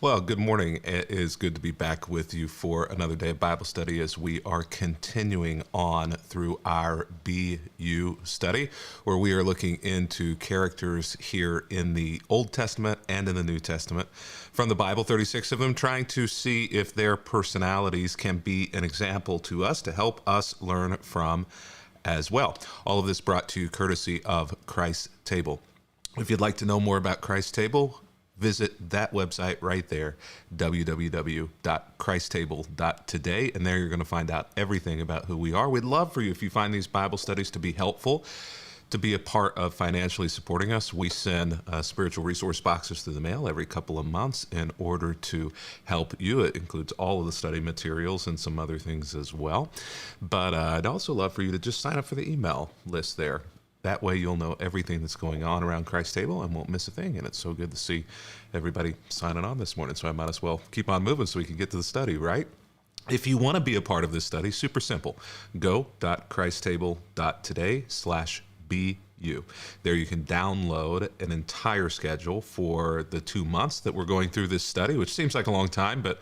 Well, good morning. It is good to be back with you for another day of Bible study as we are continuing on through our BU study, where we are looking into characters here in the Old Testament and in the New Testament from the Bible, 36 of them, trying to see if their personalities can be an example to us to help us learn from as well. All of this brought to you courtesy of Christ's Table. If you'd like to know more about Christ's Table, visit that website right there, www.christtable.today, and there you're going to find out everything about who we are. We'd love for you, if you find these Bible studies to be helpful, to be a part of financially supporting us. We send spiritual resource boxes through the mail every couple of months in order to help you. It includes all of the study materials and some other things as well. But I'd also love for you to just sign up for the email list there. That way you'll know everything that's going on around Christ's Table and won't miss a thing. And it's so good to see everybody signing on this morning. So I might as well keep on moving so we can get to the study, right? If you want to be a part of this study, super simple. Go.christtable.today/BU. There you can download an entire schedule for the 2 months that we're going through this study, which seems like a long time, but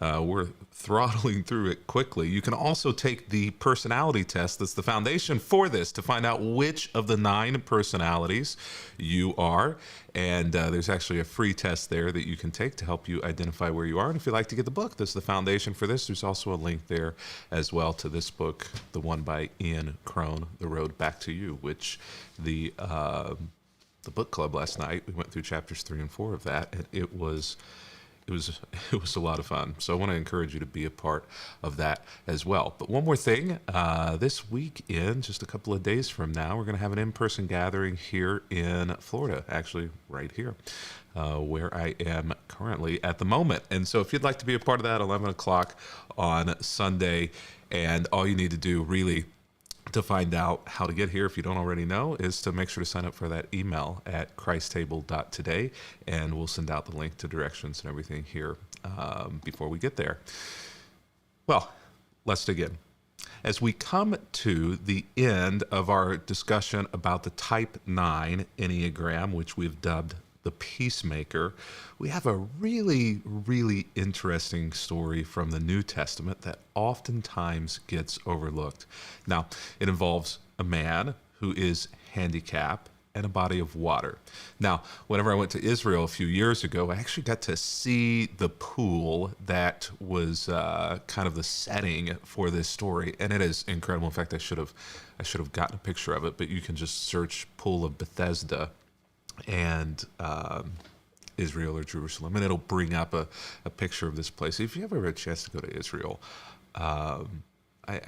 we're throttling through it quickly. You can also take the personality test that's the foundation for this to find out which of the 9 personalities you are. And there's actually a free test there that you can take to help you identify where you are. And if you'd like to get the book, that's the foundation for this. There's also a link there as well to this book, the one by Ian Crone, The Road Back to You, which the book club last night, we went through chapters 3 and 4 of that, and it was a lot of fun. So I want to encourage you to be a part of that as well. But one more thing, this weekend, just a couple of days from now, we're going to have an in-person gathering here in Florida, actually right here, where I am currently at the moment. And so if you'd like to be a part of that, 11 o'clock on Sunday, and all you need to do really to find out how to get here, if you don't already know, is to make sure to sign up for that email at christtable.today, and we'll send out the link to directions and everything here before we get there. Well, let's dig in. As we come to the end of our discussion about the Type 9 Enneagram, which we've dubbed the Peacemaker, we have a really, really interesting story from the New Testament that oftentimes gets overlooked. Now, it involves a man who is handicapped and a body of water. Now, whenever I went to Israel a few years ago, I actually got to see the pool that was kind of the setting for this story, and it is incredible. In fact, I should have gotten a picture of it, but you can just search Pool of Bethesda and Israel or Jerusalem, and it'll bring up a picture of this place. If you ever had a chance to go to Israel, I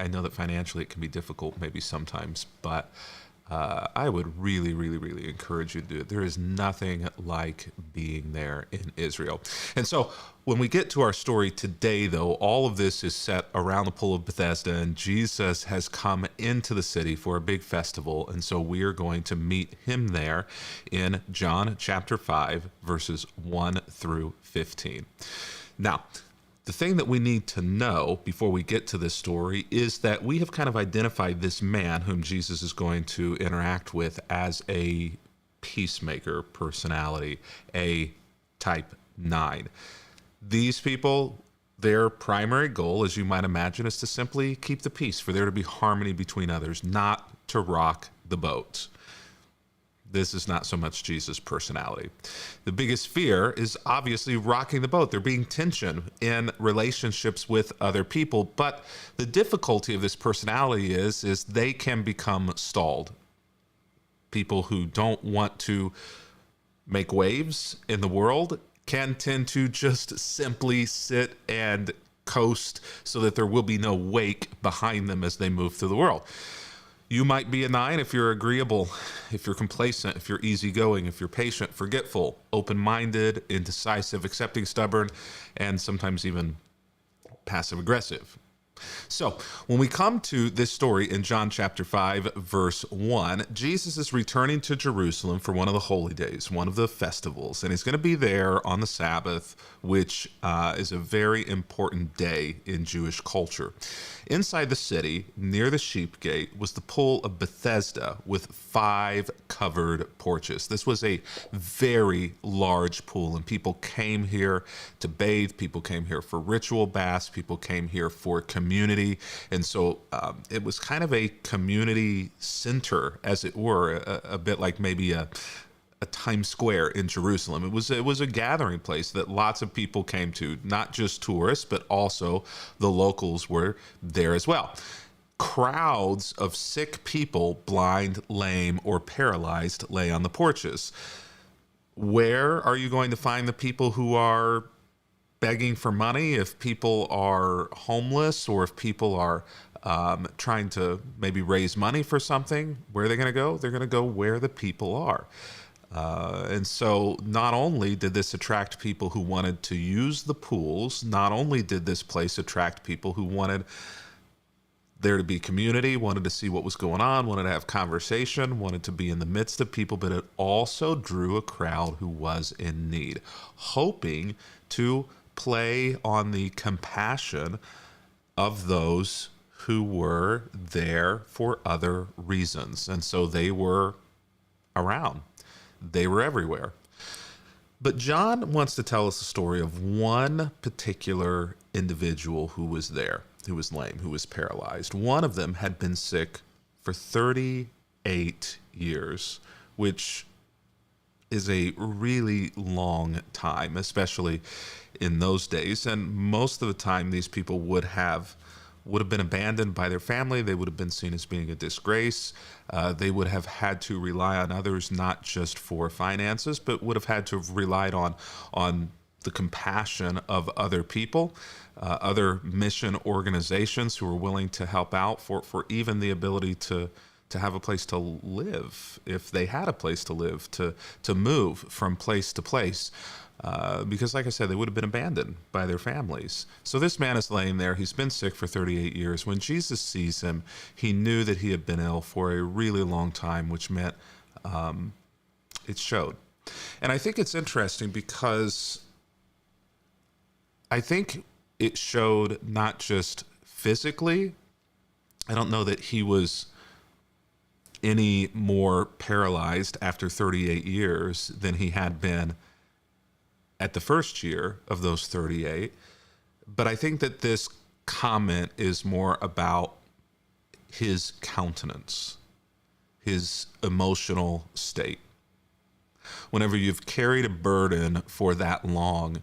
know that financially it can be difficult maybe sometimes, but I would really, really, really encourage you to do it. There is nothing like being there in Israel. And so when we get to our story today, though, all of this is set around the Pool of Bethesda, and Jesus has come into the city for a big festival. And so we are going to meet him there in John chapter 5, verses 1 through 15. Now, the thing that we need to know before we get to this story is that we have kind of identified this man whom Jesus is going to interact with as a peacemaker personality, a Type 9. These people, their primary goal, as you might imagine, is to simply keep the peace, for there to be harmony between others, not to rock the boat. This is not so much Jesus' personality. The biggest fear is obviously rocking the boat. There being tension in relationships with other people. But the difficulty of this personality is they can become stalled. People who don't want to make waves in the world can tend to just simply sit and coast so that there will be no wake behind them as they move through the world. You might be a 9 if you're agreeable, if you're complacent, if you're easygoing, if you're patient, forgetful, open-minded, indecisive, accepting, stubborn, and sometimes even passive-aggressive. So, when we come to this story in John chapter 5, verse 1, Jesus is returning to Jerusalem for one of the holy days, one of the festivals, and he's going to be there on the Sabbath, which is a very important day in Jewish culture. Inside the city, near the sheep gate, was the pool of Bethesda with 5 covered porches. This was a very large pool, and people came here to bathe, people came here for ritual baths, people came here for community. And so it was kind of a community center, as it were, a bit like maybe a Times Square in Jerusalem. It was a gathering place that lots of people came to, not just tourists, but also the locals were there as well. Crowds of sick people, blind, lame, or paralyzed, lay on the porches. Where are you going to find the people who are begging for money? If people are homeless, or if people are trying to maybe raise money for something, where are they going to go? They're going to go where the people are. And so not only did this attract people who wanted to use the pools, not only did this place attract people who wanted there to be community, wanted to see what was going on, wanted to have conversation, wanted to be in the midst of people, but it also drew a crowd who was in need, hoping to play on the compassion of those who were there for other reasons. And so they were around. They were everywhere. But John wants to tell us the story of one particular individual who was there, who was lame, who was paralyzed. One of them had been sick for 38 years, which is a really long time, especially in those days. And most of the time, these people would have been abandoned by their family. They would have been seen as being a disgrace. They would have had to rely on others, not just for finances, but would have had to have relied on the compassion of other people, other mission organizations who were willing to help out for even the ability to have a place to live, if they had a place to live, to move from place to place. Because like I said, they would have been abandoned by their families. So this man is laying there. He's been sick for 38 years. When Jesus sees him, he knew that he had been ill for a really long time, which meant it showed. And I think it's interesting because I think it showed not just physically. I don't know that he was any more paralyzed after 38 years than he had been at the first year of those 38. But I think that this comment is more about his countenance, his emotional state. Whenever you've carried a burden for that long,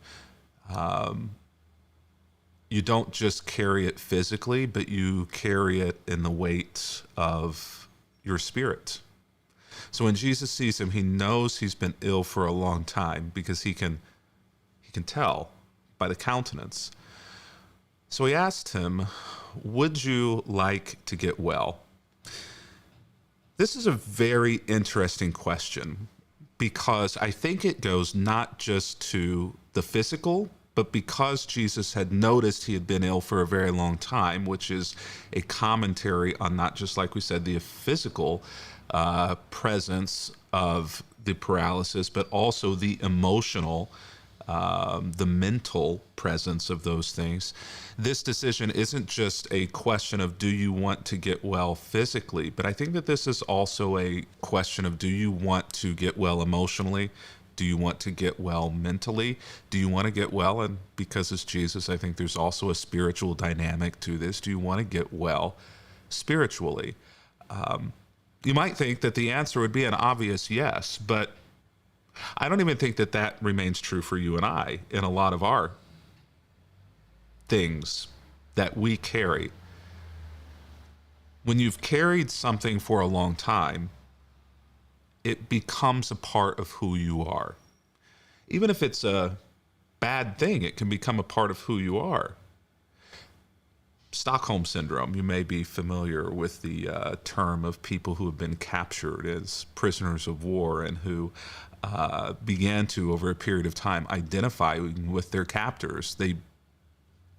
you don't just carry it physically, but you carry it in the weight of your spirit. So when Jesus sees him, he knows he's been ill for a long time because he can tell by the countenance. So he asked him, "Would you like to get well?" This is a very interesting question because I think it goes not just to the physical, but because Jesus had noticed he had been ill for a very long time, which is a commentary on not just, like we said, the physical presence of the paralysis, but also the emotional, the mental presence of those things. This decision isn't just a question of do you want to get well physically, but I think that this is also a question of do you want to get well emotionally? Do you want to get well mentally? Do you want to get well? And because it's Jesus, I think there's also a spiritual dynamic to this. Do you want to get well spiritually? You might think that the answer would be an obvious yes, but I don't even think that that remains true for you and I in a lot of our things that we carry. When you've carried something for a long time, it becomes a part of who you are. Even if it's a bad thing, it can become a part of who you are. Stockholm Syndrome, you may be familiar with the term of people who have been captured as prisoners of war and who began to, over a period of time, identify with their captors. They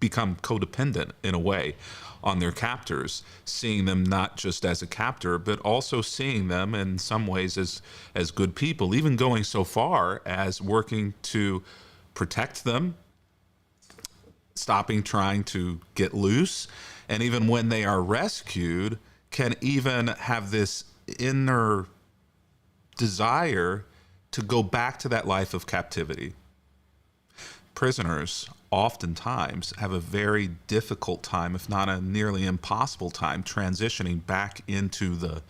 become codependent in a way on their captors, seeing them not just as a captor, but also seeing them in some ways as good people, even going so far as working to protect them, stopping trying to get loose, and even when they are rescued, can even have this inner desire to go back to that life of captivity. Prisoners oftentimes have a very difficult time, if not a nearly impossible time, transitioning back into the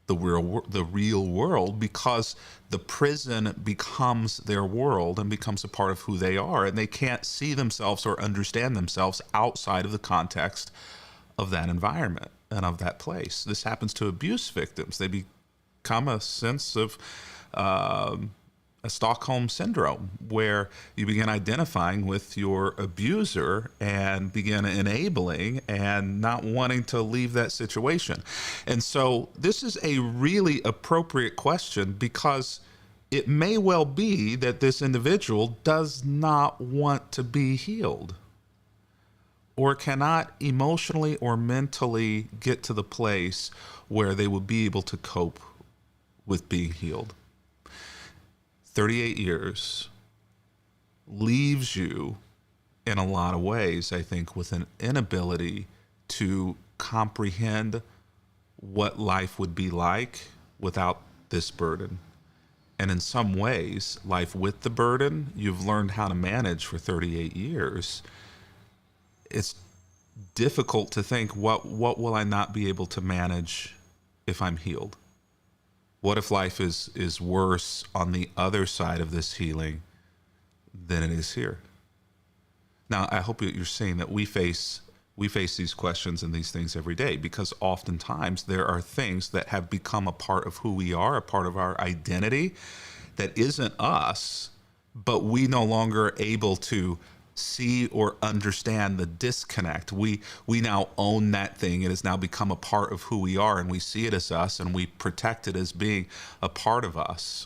real world, because the prison becomes their world and becomes a part of who they are, and they can't see themselves or understand themselves outside of the context of that environment and of that place. This happens to abuse victims. They become a sense of a Stockholm syndrome, where you begin identifying with your abuser and begin enabling and not wanting to leave that situation. And so this is a really appropriate question, because it may well be that this individual does not want to be healed, or cannot emotionally or mentally get to the place where they will be able to cope with being healed. 38 years leaves you in a lot of ways, I think, with an inability to comprehend what life would be like without this burden. And in some ways, life with the burden, you've learned how to manage for 38 years. It's difficult to think, what will I not be able to manage if I'm healed? What if life is worse on the other side of this healing than it is here? Now, I hope you're seeing that we face these questions and these things every day, because oftentimes there are things that have become a part of who we are, a part of our identity that isn't us, but we no longer are able to see or understand the disconnect. We now own that thing. It has now become a part of who we are, and we see it as us, and we protect it as being a part of us.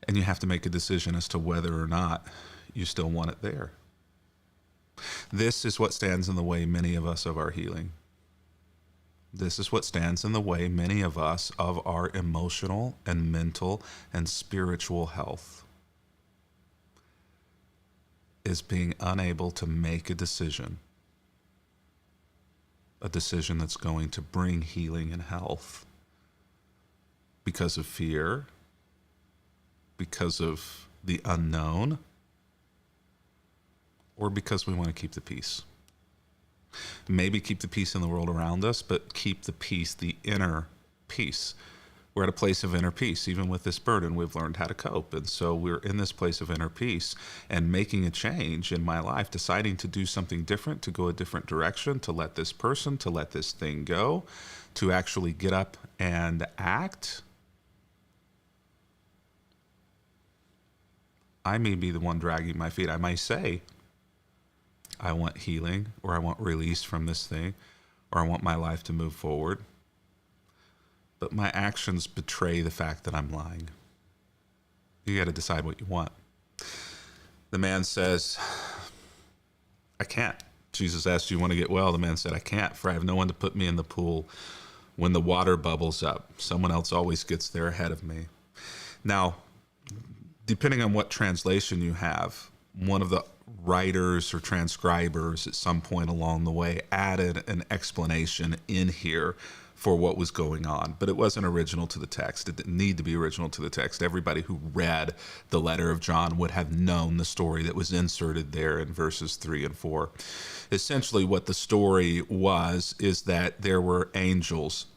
And you have to make a decision as to whether or not you still want it there. This is what stands in the way, many of us, of our healing. This is what stands in the way, many of us, of our emotional and mental and spiritual health, is being unable to make a decision that's going to bring healing and health, because of fear, because of the unknown, or because we want to keep the peace. Maybe keep the peace in the world around us, but keep the peace, the inner peace. We're at a place of inner peace. Even with this burden, we've learned how to cope. And so we're in this place of inner peace and making a change in my life, deciding to do something different, to go a different direction, to let this person, to let this thing go, to actually get up and act. I may be the one dragging my feet. I might say, I want healing, or I want release from this thing, or I want my life to move forward. But my actions betray the fact that I'm lying. You got to decide what you want. The man says, I can't. Jesus asked, do you want to get well? The man said, I can't, for I have no one to put me in the pool when the water bubbles up. Someone else always gets there ahead of me. Now, depending on what translation you have, one of the writers or transcribers at some point along the way added an explanation in here for what was going on, but it wasn't original to the text. It didn't need to be original to the text. Everybody who read the letter of John would have known the story that was inserted there in verses 3 and 4. Essentially, what the story was is that there were angels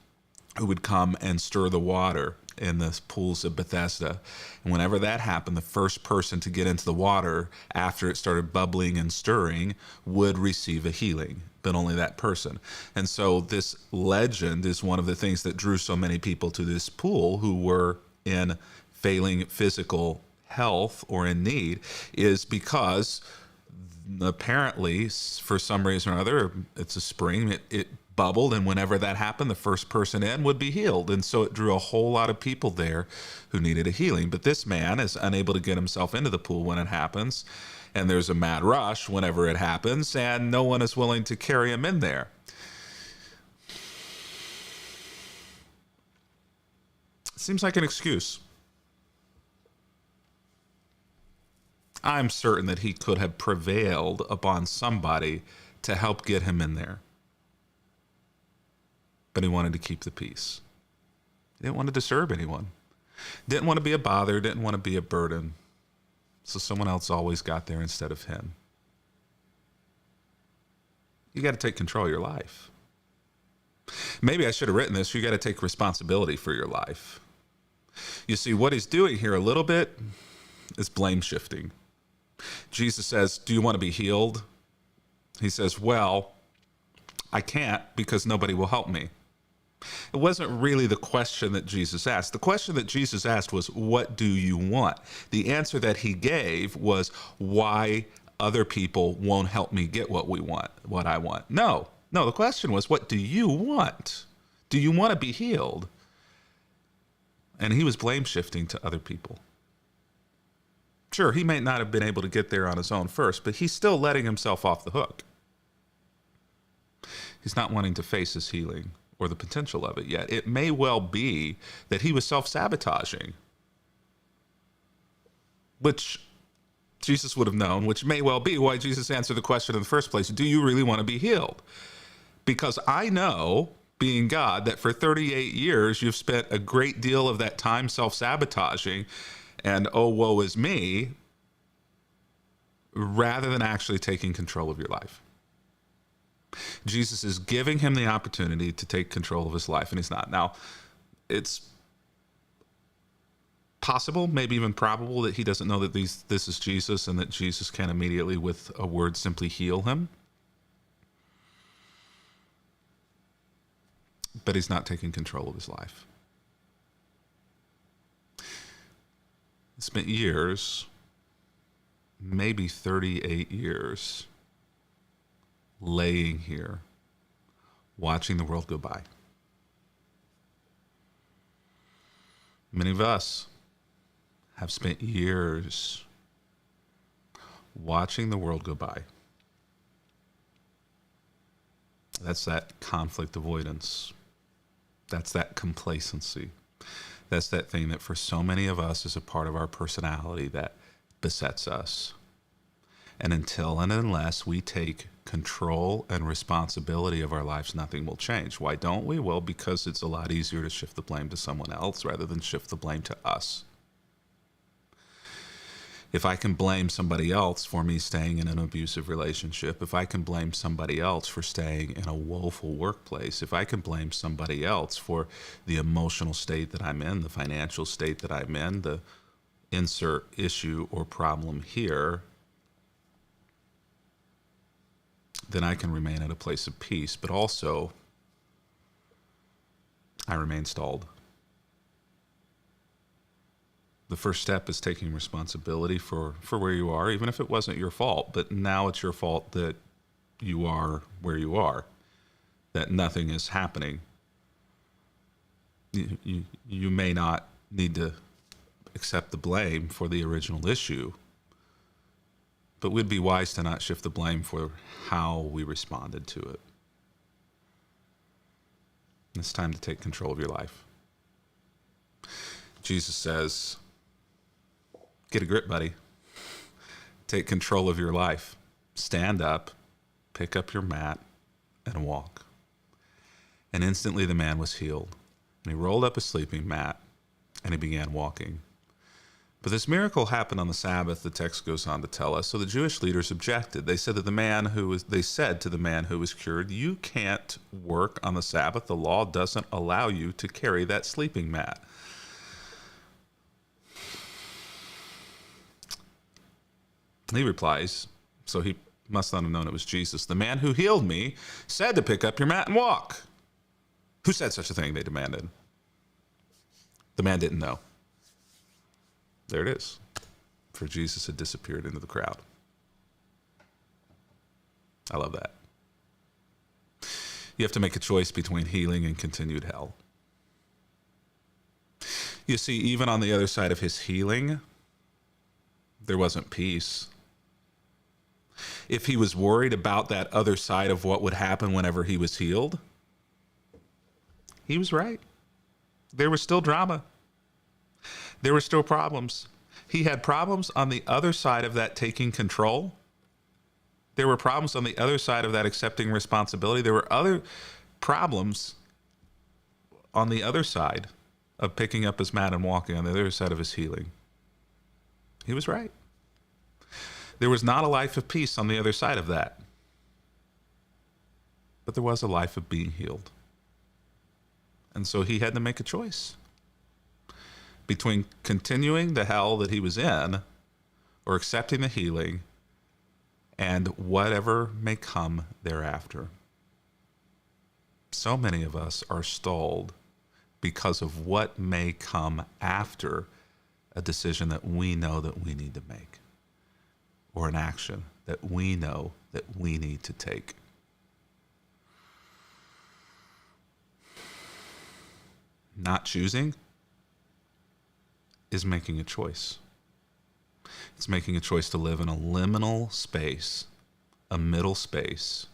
who would come and stir the water in the pools of Bethesda. And whenever that happened, the first person to get into the water after it started bubbling and stirring would receive a healing, but only that person. And so this legend is one of the things that drew so many people to this pool who were in failing physical health or in need, is because apparently, for some reason or other, it's a spring, it bubbled, and whenever that happened, the first person in would be healed. And so it drew a whole lot of people there who needed a healing. But this man is unable to get himself into the pool when it happens, and there's a mad rush whenever it happens, and no one is willing to carry him in there. Seems like an excuse. I'm certain that he could have prevailed upon somebody to help get him in there. But he wanted to keep the peace. He didn't want to disturb anyone. Didn't want to be a bother, didn't want to be a burden. So someone else always got there instead of him. You got to take control of your life. Maybe I should have written this. You got to take responsibility for your life. You see, what he's doing here a little bit is blame shifting. Jesus says, do you want to be healed? He says, well, I can't because nobody will help me. It wasn't really the question that Jesus asked. The question that Jesus asked was, what do you want? The answer that he gave was why other people won't help me get what I want. No, the question was, what do you want? Do you want to be healed? And he was blame shifting to other people. Sure, he may not have been able to get there on his own first, but he's still letting himself off the hook. He's not wanting to face his healing or the potential of it yet. It may well be that he was self-sabotaging, which Jesus would have known, which may well be why Jesus answered the question in the first place, do you really want to be healed? Because I know, being God, that for 38 years you've spent a great deal of that time self-sabotaging and oh, woe is me, rather than actually taking control of your life. Jesus is giving him the opportunity to take control of his life, and he's not. Now, it's possible, maybe even probable, that he doesn't know that this is Jesus and that Jesus can immediately, with a word, simply heal him. But he's not taking control of his life. He spent years, maybe 38 years, laying here, watching the world go by. Many of us have spent years watching the world go by. That's that conflict avoidance. That's that complacency. That's that thing that for so many of us is a part of our personality that besets us. And until and unless we take control and responsibility of our lives, nothing will change. Why don't we? Well, because it's a lot easier to shift the blame to someone else rather than shift the blame to us. If I can blame somebody else for me staying in an abusive relationship, if I can blame somebody else for staying in a woeful workplace, if I can blame somebody else for the emotional state that I'm in, the financial state that I'm in, the insert issue or problem here, then I can remain at a place of peace, but also I remain stalled. The first step is taking responsibility for where you are, even if it wasn't your fault. But now it's your fault that you are where you are, that nothing is happening. You may not need to accept the blame for the original issue, but we'd be wise to not shift the blame for how we responded to it. It's time to take control of your life. Jesus says, get a grip, buddy. Take control of your life. Stand up, pick up your mat, and walk. And instantly the man was healed. And he rolled up his sleeping mat, and he began walking. But this miracle happened on the Sabbath, the text goes on to tell us. So the Jewish leaders objected. They said to the man who was cured, you can't work on the Sabbath. The law doesn't allow you to carry that sleeping mat. He replies, so he must not have known it was Jesus. The man who healed me said to pick up your mat and walk. Who said such a thing? They demanded. The man didn't know. There it is. For Jesus had disappeared into the crowd. I love that. You have to make a choice between healing and continued hell. You see, even on the other side of his healing, there wasn't peace. If he was worried about that other side of what would happen whenever he was healed, he was right. There was still drama. There were still problems. He had problems on the other side of that taking control. There were problems on the other side of that accepting responsibility. There were other problems on the other side of picking up his mat and walking, on the other side of his healing. He was right. There was not a life of peace on the other side of that. But there was a life of being healed. And so he had to make a choice between continuing the hell that he was in or accepting the healing and whatever may come thereafter. So many of us are stalled because of what may come after a decision that we know that we need to make, or an action that we know that we need to take. Not choosing is making a choice. It's making a choice to live in a liminal space, a middle space,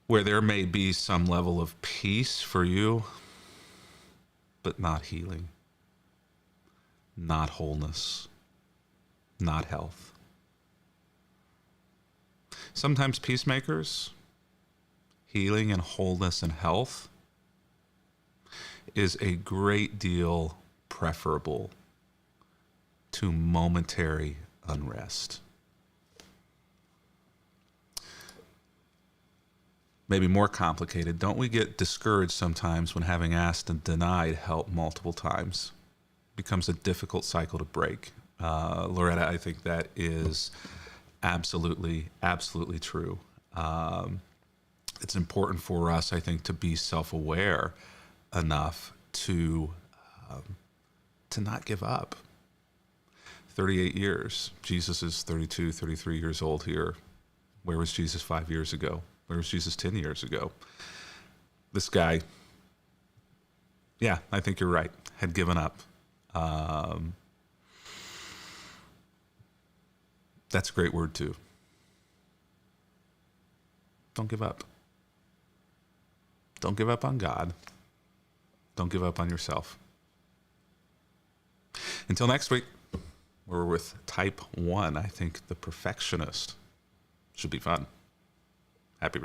where there may be some level of peace for you, but not healing, not wholeness, not health. Sometimes peacemakers, healing and wholeness and health is a great deal preferable to momentary unrest. Maybe more complicated. Don't we get discouraged sometimes when having asked and denied help multiple times? It becomes a difficult cycle to break. Loretta, I think that is absolutely, absolutely true. It's important for us, I think, to be self-aware enough to not give up. 38 years. Jesus is 32, 33 years old here. Where was Jesus 5 years ago? Where was Jesus 10 years ago? This guy, yeah, I think you're right, had given up. That's a great word too. Don't give up. Don't give up on God. Don't give up on yourself. Until next week, we're with type 1. I think the perfectionist should be fun.